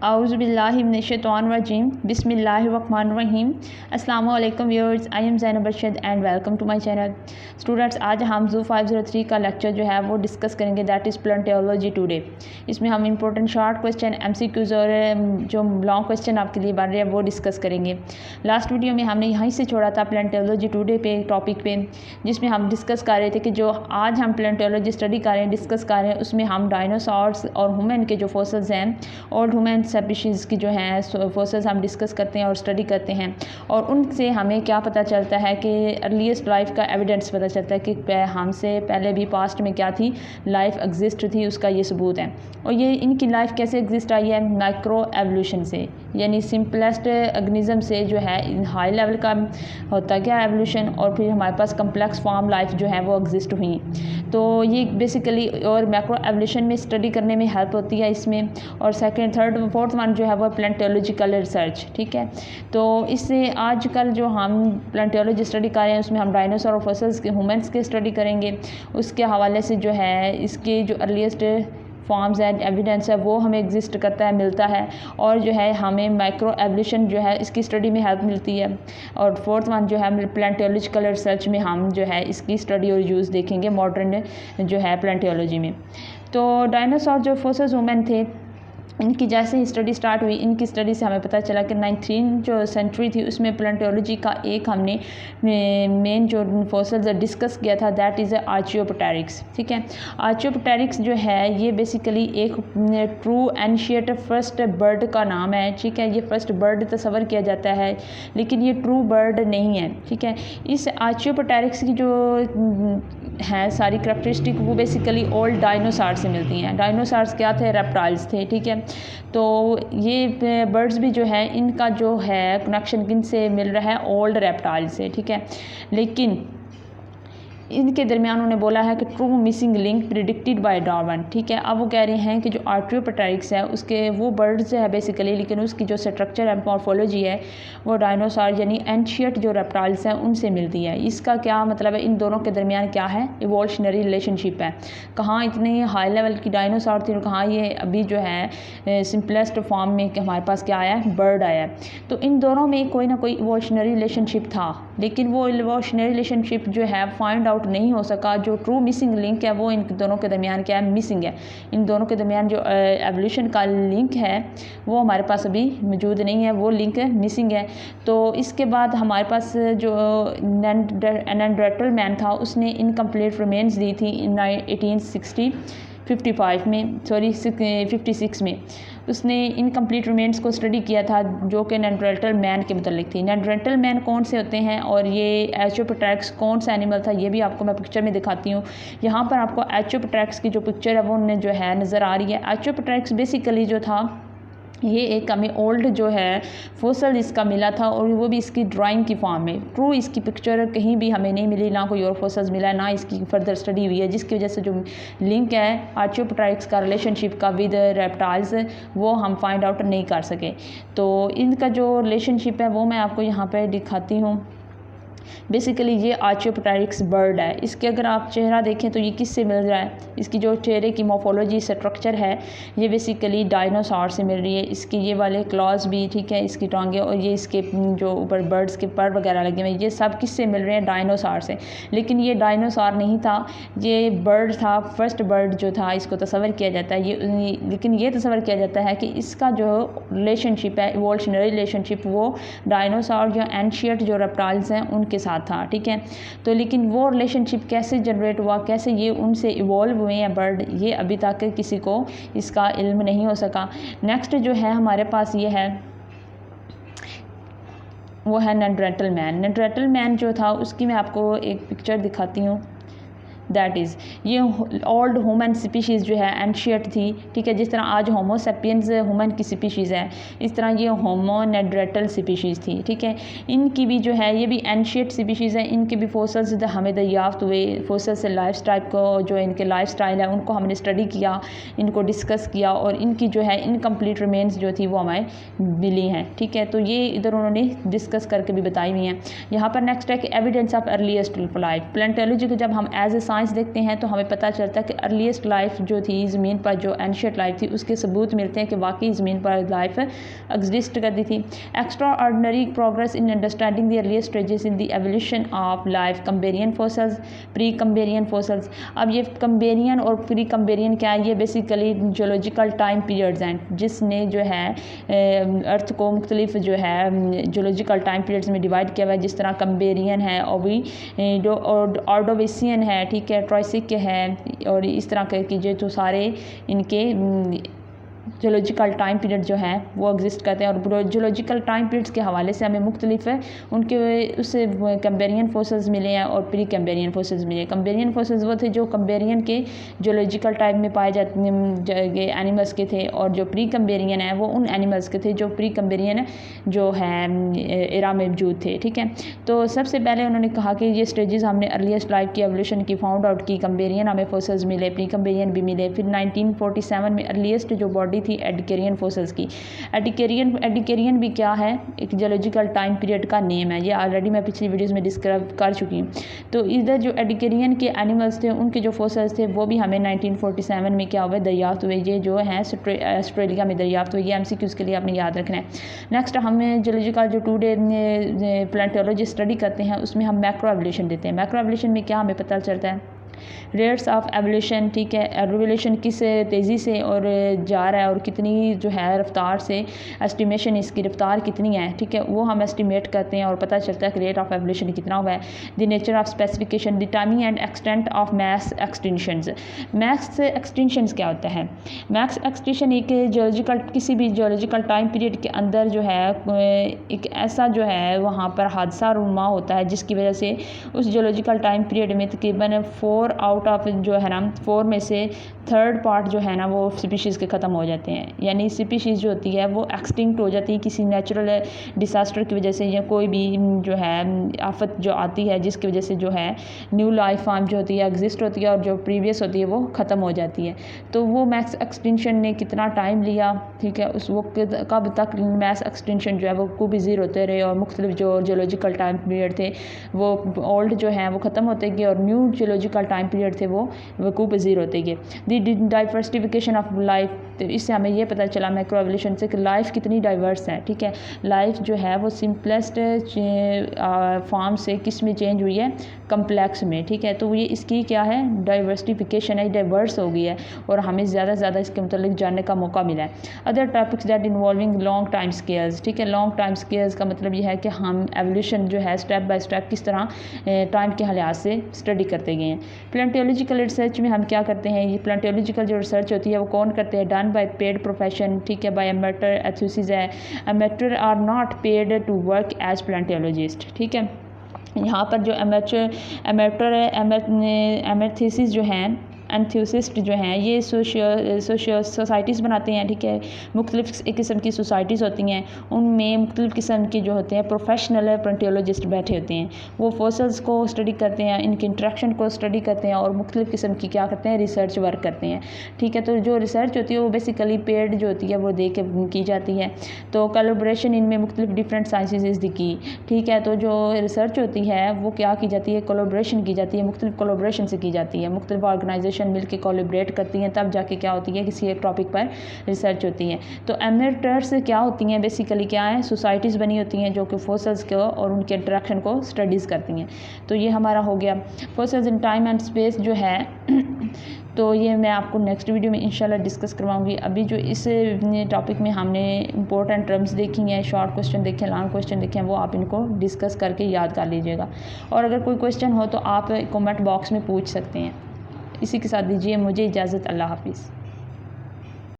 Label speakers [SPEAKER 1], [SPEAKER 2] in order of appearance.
[SPEAKER 1] आउज़ुबिल्लाहिमिनश्शैतानिर्रजीम बिस्मिल्लाहिर्रहमानिर्रहीम। अस्सलामु अलैकुम viewers, I am Zainab Arshad and welcome to my channel. Students, आज हम ज़ू 503 का लेक्चर जो है वो डिस्कस करेंगे, दैट इज़ प्लेंटियोलॉजी टुडे। इसमें हम इंपॉर्टेंट शॉर्ट क्वेश्चन, एमसीक्यूज़ और जो लॉन्ग क्वेश्चन आपके लिए बन रहे हैं वो डिस्कस करेंगे। लास्ट वीडियो में हमने यहीं से छोड़ा था प्लेंटियोलॉजी टुडे पे टॉपिक पे, जिसमें हम डिस्कस कर रहे थे कि जो आज हम प्लेंटियोलॉजी स्टडी कर रहे हैं, डिस्कस कर रहे हैं, उसमें हम डायनासॉर्स और ह्यूमन के जो फोसिल्स हैं, ओल्ड ह्यूमन स्पीशीज़ की जो हैं फोसिल्स हम डिस्कस करते हैं और स्टडी करते हैं, और उनसे हमें क्या पता चलता है कि अर्लीस्ट लाइफ का एविडेंस पता चलता है कि हमसे पहले भी पास्ट में क्या थी, लाइफ एग्जिस्ट थी, उसका ये सबूत है। और ये इनकी लाइफ कैसे एग्जिस्ट आई है, माइक्रो एवोल्यूशन से, यानी सिंपलेस्ट ऑर्गेनिज्म से जो है हाई लेवल का होता गया एवोल्यूशन, और फिर हमारे पास कम्प्लेक्स फॉर्म लाइफ जो है वो एग्जिस्ट हुई। तो ये बेसिकली और मैक्रो एवोल्यूशन में स्टडी करने में हेल्प होती है इसमें। और सेकंड, थर्ड, फोर्थ वन जो है वो प्लेंटियोलॉजिकल रिसर्च, ठीक है। तो इससे आजकल जो हम प्लेंटियोलॉजी स्टडी कर रहे हैं उसमें हम डायनासोर और फॉसिल्स के, ह्यूमन्स के स्टडी करेंगे। उसके हवाले से जो है इसके जो अर्लीस्ट फॉर्म्स एंड एविडेंस है वो हमें एग्जिस्ट करता है, मिलता है, और जो है हमें माइक्रो एवोल्यूशन जो है इसकी स्टडी में हेल्प मिलती है। और फोर्थ वन जो है प्लेंटियोलॉजिकल रिसर्च में हम जो है इसकी स्टडी और यूज़ देखेंगे मॉडर्न जो है प्लेंटियोलॉजी में। तो डायनासोर जो फोसिल्स ह्यूमन थे, इनकी जैसे ही स्टडी स्टार्ट हुई, इनकी स्टडी से हमें पता चला कि 19th जो सेंचुरी थी उसमें प्लेंटियोलॉजी का एक हमने मेन जो फोसिल्स डिस्कस किया था, दैट इज़ आर्चियोप्टेरिक्स, ठीक है। आर्चियोप्टेरिक्स जो है ये बेसिकली एक ट्रू एंशिएंट फर्स्ट बर्ड का नाम है, ठीक है। ये फर्स्ट बर्ड तस्वर किया जाता है, लेकिन ये ट्रू बर्ड नहीं है, ठीक है। इस आर्चियोप्टेरिक्स की जो है सारी करैक्टरिस्टिक वो बेसिकली ओल्ड डायनासोर से मिलती हैं। डायनासोर्स क्या थे, रेप्टाइल्स थे, ठीक है। तो ये बर्ड्स भी जो है इनका जो है कनेक्शन किन से मिल रहा है, ओल्ड रेप्टाइल से, ठीक है। लेकिन इनके दरमियान उन्होंने बोला है कि true missing link predicted by Darwin, ठीक है। अब वो कह रहे हैं कि जो आर्चियोप्टेरिक्स है उसके वो बर्ड्स है बेसिकली, लेकिन उसकी जो स्ट्रक्चर है, मॉर्फोलॉजी है, वो डायनासोर यानी एंशिएंट जो रेप्टाइल्स हैं उनसे मिलती है। इसका क्या मतलब है, इन दोनों के दरमियान क्या है, इवोल्यूशनरी रिलेशनशिप है। कहाँ इतनी हाई लेवल की डायनासोर थी और कहाँ ये अभी जो है सिंपलेस्ट फॉर्म में कि हमारे पास क्या आया है, बर्ड आया है। तो इन दोनों में कोई ना कोई इवोल्यूशनरी रिलेशनशिप था, लेकिन वो इवोल्यूशनरी रिलेशनशिप जो है फाइंड आउट नहीं हो सका। जो ट्रू मिसिंग लिंक है वो इन दोनों के दरमियान क्या है, मिसिंग है। इन दोनों के दरमियान जो एवोल्यूशन का लिंक है वो हमारे पास अभी मौजूद नहीं है, वो लिंक मिसिंग है। तो इसके बाद हमारे पास जो नेanderthal मैन था उसने इनकम्प्लीट रिमेन्स दी थी इन 1855 में, सॉरी 56 में उसने इनकम्प्लीट रिमेन्स को स्टडी किया था, जो कि नेanderthal मैन के मतलब थी। नेanderthal मैन कौन से होते हैं और ये आर्चियोप्टेरिक्स कौन सा एनिमल था, ये भी आपको मैं पिक्चर में दिखाती हूँ। यहाँ पर आपको आर्चियोप्टेरिक्स की जो पिक्चर है वो जो है नज़र आ रही है। आर्चियोप्टेरिक्स बेसिकली जो था ये एक हमें ओल्ड जो है फोसिल इसका मिला था, और वो भी इसकी ड्राइंग की फॉर्म में। ट्रू इसकी पिक्चर कहीं भी हमें नहीं मिली, ना कोई और फोसिल्स मिला है, ना इसकी फर्दर स्टडी हुई है, जिसकी वजह से जो लिंक है आर्चियोप्टेरिक्स का रिलेशनशिप का विद रेप्टाइल्स वो हम फाइंड आउट नहीं कर सके। तो इनका जो रिलेशनशिप है वो मैं आपको यहाँ पर दिखाती हूँ। बेसिकली ये आर्चियोप्टेरिक्स बर्ड है। इसके अगर आप चेहरा देखें तो ये किससे मिल रहा है, इसकी जो चेहरे की मॉर्फोलॉजी स्ट्रक्चर है ये बेसिकली डायनासोर से मिल रही है। इसकी ये वाले क्लॉज भी, ठीक है, इसकी टांगें और ये इसके जो ऊपर बर्ड्स के पर वगैरह लगे हुए, ये सब किससे मिल रहे हैं, डायनासोर से। लेकिन ये डायनासोर नहीं था, ये बर्ड था, फर्स्ट बर्ड जो था इसको तस्वर किया जाता है ये। लेकिन ये तस्वर किया जाता है कि इसका जो रिलेशनशिप है, इवोल्यूशनरी रिलेशनशिप, वो डायनासोर जो एंशिएंट जो रेप्टाइल्स हैं उनके साथ था, ठीक है। तो लेकिन वो रिलेशनशिप कैसे जनरेट हुआ, कैसे ये उनसे इवॉल्व हुए हैं बर्ड, ये अभी तक किसी को इसका इल्म नहीं हो सका। नेक्स्ट जो है हमारे पास ये है, वो है नेanderthal मैन। नेanderthal मैन जो था उसकी मैं आपको एक पिक्चर दिखाती हूँ। दैट इज़ ये ओल्ड ह्यूमन स्पीशीज़ जो है एंशिएंट थी, ठीक है। जिस तरह आज होमो सेपियंस ह्यूमन की स्पीशीज़ है, इस तरह ये होमो नेanderthal स्पीशीज़ थी, ठीक है। इनकी भी जो है ये भी एंशिएंट स्पीशीज़ है, इनके भी फोसिल्स हमें दरियाफ्त हुए। फोसिल्स से लाइफ स्टाइल को, जो इनके लाइफ स्टाइल है उनको हमने स्टडी किया, इनको डिस्कस किया, और इनकी जो है इनकम्प्लीट रिमेन्स जो थी वो हमें मिली हैं, ठीक है। तो ये इधर उन्होंने डिस्कस करके भी बताई हुई हैं। यहाँ पर नेक्स्ट है कि एविडेंस ऑफ अर्लीस्ट लाइफ। प्लेंटियोलॉजी को जब हम एज ए साइंस देखते हैं तो हमें पता चलता है कि अर्लीस्ट लाइफ जो थी ज़मीन पर, जो एंशियंट लाइफ थी, उसके सबूत मिलते हैं कि वाकई ज़मीन पर लाइफ एग्जिस्ट करती थी। Extraordinary progress in understanding the earliest stages in the evolution of life, Cambrian fossils, Precambrian fossils. अब ये कंबेरियन और प्री कंबेरियन क्या है, ये बेसिकली जियोलॉजिकल टाइम पीरियड्स हैं जिसने जो है अर्थ को मुख्तलिफ जो है जियोलॉजिकल टाइम पीरियड्स में डिवाइड किया हुआ है। जिस तरह कंबेरियन है, ओवी जो ऑर्डोविसियन है, ठीक है, ट्राइसिक है, और इस तरह के जो तो सारे इनके जियोलॉजिकल टाइम पीरियड जो हैं वो एग्जिस्ट करते हैं। और जियोलॉजिकल टाइम पीरियड्स के हवाले से हमें मुख्तलिफ है उनके उससे कंबेरियन फोसल्स मिले हैं और प्री कंबेरियन फोसल्स मिले हैं। कंबेरियन फोसल्स वो थे जो कंबेरियन के जियोलॉजिकल टाइम में पाए जाते एनिमल्स के थे, और जो प्री कंबेरियन है वो उन एनिमल्स के थे जो प्री कंबेरियन जो है एरा में मौजूद थे। ठीक है, तो सबसे पहले उन्होंने कहा कि ये स्टेजेस हमने अर्लीस्ट लाइफ की एवोल्यूशन की फाउंड आउट की। कंबेरियन हमें फोसल्स मिले, प्री कंबेरियन भी मिले। फिर 1947 में अर्लीस्ट जो बॉडी थी एडिकेरियन फोसल्स की। एडिकेरियन भी क्या है, एक जियोलॉजिकल टाइम पीरियड का नेम है। ये ऑलरेडी मैं पिछली वीडियोस में डिस्क्राइब कर चुकी हूँ। तो इधर जो एडिकेरियन के एनिमल्स थे उनके जो फोसल्स थे वो भी हमें 1947 में क्या हुए, दरियाफ्त हुए। ये जो है ऑस्ट्रेलिया में दरियाफ्त हुई। ये MCQs के लिए आपने याद रखना है। नेक्स्ट हमें जियोलॉजिकल जो टुडे प्लेंटोलॉजी स्टडी करते हैं उसमें हम मैक्रो एवोल्यूशन देते हैं। मैक्रो एवोल्यूशन में क्या हमें पता चलता है, रेट्स ऑफ एवोल्यूशन, ठीक है, एवोल्यूशन किस तेज़ी से और जा रहा है और कितनी जो है रफ्तार से, एस्टिमेशन इसकी रफ्तार कितनी है, ठीक है, वो हम एस्टिमेट करते हैं और पता चलता है कि रेट ऑफ एवोल्यूशन कितना हुआ है। The nature of specification, the timing and extent of mass extinctions. Mass extinctions क्या होता है, मैस एक्सटिंक्शन एक जियोलॉजिकल किसी भी जियोलॉजिकल टाइम पीरियड के अंदर जो है एक ऐसा जो है वहाँ पर हादसा रुमा होता है जिसकी वजह से उस जियोलॉजिकल टाइम पीरियड में तकरीबन 4 आउट ऑफ जो है ना 4 में से 3rd पार्ट जो है ना वो स्पीशीज़ के ख़त्म हो जाते हैं। यानी स्पीशीज़ जो होती है वो एक्सटिंक्ट हो जाती है किसी नेचुरल डिसास्टर की वजह से, या कोई भी जो है आफत जो आती है जिसकी वजह से जो है न्यू लाइफ फॉर्म जो होती है एग्जिस्ट होती है और जो प्रीवियस होती है वो ख़त्म हो जाती है। तो वो मैस एक्सटिंक्शन ने कितना टाइम लिया, ठीक है, उस वक्त कब तक मैस एक्सटिंक्शन जो है वो खूब ज़ीरो होते रहे और मुख्तलिफ जो जियोलॉजिकल टाइम पीरियड थे वो ओल्ड जो है वो ख़त्म होते गए और न्यू जियोलॉजिकल टाइम पीरियड थे वो वकूफ़ पज़ीर होते गए। दी डाइवर्सिफिकेशन ऑफ लाइफ, तो इससे हमें ये पता चला मैक्रो एवोल्यूशन से कि लाइफ कितनी डाइवर्स है। ठीक है, लाइफ जो है वो सिंपलेस्ट फॉर्म से किस में चेंज हुई है, कम्प्लेक्स में। ठीक है, तो ये इसकी क्या है, डाइवर्सिफिकेशन है, डाइवर्स हो गई है और हमें ज़्यादा से ज़्यादा इसके मतलब जानने का मौका मिला है। Other topics that involving long time scales, ठीक है, लॉन्ग टाइम स्केल्स का मतलब ये है कि हम एवोल्यूशन जो है स्टेप बाय स्टेप किस तरह टाइम के लिहाज से स्टडी करते गए हैं। प्लेंटियोलॉजिकल रिसर्च में हम क्या करते हैं, ये प्लेंटियोलॉजिकल जो रिसर्च होती है वो कौन करते हैं, डन बाय पेड प्रोफेशन, ठीक है, बाय एमेटर एथुसिस है। Amateur are not paid to work as palaeontologist. ठीक है, यहाँ पर जो एमेटर एमेथिसिस जो हैं एंथ्यूसिस्ट जो हैं ये सोसाइटीज़ बनाते हैं। ठीक है, मुख्तलिफ़ किस्म की सोसाइटीज़ होती हैं, उनमें मुख्तलिफ़ किस्म के जो होते हैं प्रोफेशनल प्लेंटियोलॉजिस्ट बैठे होते हैं। वो फोसल्स को स्टडी करते हैं, इनके इंट्रैक्शन को स्टडी करते हैं और मुख्तलिफ़ किस्म की क्या करते हैं, रिसर्च वर्क करते हैं। ठीक है, तो जो रिसर्च होती है वो बेसिकली पेड जो होती है वो दे के की जाती है। तो कोलैबोरेशन इनमें मुख्तलिफ़ different sciences is the key. ठीक है, तो जो रिसर्च होती है वो क्या की जाती है, कोलैबोरेशन की जाती है, मुख्तलिफ़ कोलैबोरेशन से की जाती है, मुख्तलिफ़ ऑर्गेनाइजेशन मिल के कोलैबोरेट करती हैं, तब जाके क्या होती है, किसी एक टॉपिक पर रिसर्च होती है। तो एमेटर्स क्या होती हैं, बेसिकली क्या है, सोसाइटीज़ बनी होती हैं जो कि फोसल्स को और उनके इंटरेक्शन को स्टडीज़ करती हैं। तो ये हमारा हो गया fossils in time and space जो है तो ये मैं आपको नेक्स्ट वीडियो में इंशाल्लाह डिस्कस करवाऊंगी। अभी जो इस टॉपिक में हमने इंपॉर्टेंट टर्म्स देखी हैं, शॉर्ट क्वेश्चन देखे, लॉन्ग क्वेश्चन देखे हैं, वो आप इनको डिस्कस करके याद कर लीजिएगा। और अगर कोई क्वेश्चन हो तो आप कमेंट बॉक्स में पूछ सकते हैं। इसी के साथ दीजिए मुझे इजाज़त। अल्लाह हाफिज़।